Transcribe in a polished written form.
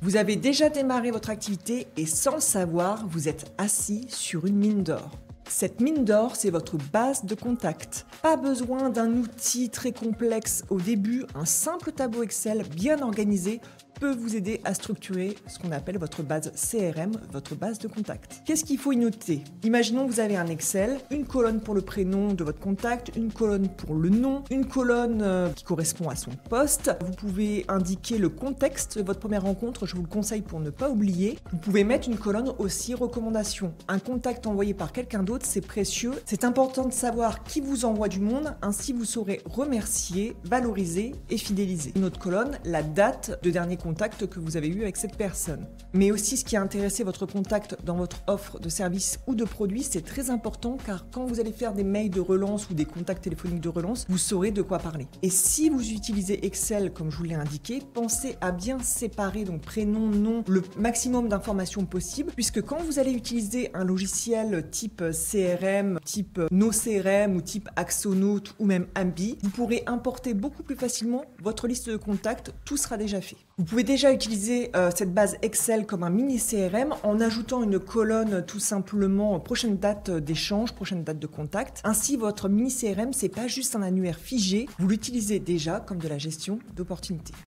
Vous avez déjà démarré votre activité et sans le savoir, vous êtes assis sur une mine d'or. Cette mine d'or, c'est votre base de contact. Pas besoin d'un outil très complexe au début, un simple tableau Excel bien organisé peut vous aider à structurer ce qu'on appelle votre base CRM, votre base de contact. Qu'est-ce qu'il faut y noter? Imaginons que vous avez un Excel, une colonne pour le prénom de votre contact, une colonne pour le nom, une colonne qui correspond à son poste. Vous pouvez indiquer le contexte de votre première rencontre, je vous le conseille pour ne pas oublier. Vous pouvez mettre une colonne aussi recommandation. Un contact envoyé par quelqu'un d'autre, c'est précieux. C'est important de savoir qui vous envoie du monde, ainsi vous saurez remercier, valoriser et fidéliser. Une autre colonne, la date de dernier contact que vous avez eu avec cette personne. Mais aussi ce qui a intéressé votre contact dans votre offre de service ou de produit, c'est très important car quand vous allez faire des mails de relance ou des contacts téléphoniques de relance, vous saurez de quoi parler. Et si vous utilisez Excel comme je vous l'ai indiqué, pensez à bien séparer donc prénom, nom, le maximum d'informations possible puisque quand vous allez utiliser un logiciel type CRM, type NoCRM ou type Axonote ou même Ambi, vous pourrez importer beaucoup plus facilement votre liste de contacts, tout sera déjà fait. Vous pouvez déjà utiliser cette base Excel comme un mini CRM en ajoutant une colonne tout simplement prochaine date d'échange, prochaine date de contact. Ainsi, votre mini CRM, c'est pas juste un annuaire figé, vous l'utilisez déjà comme de la gestion d'opportunités.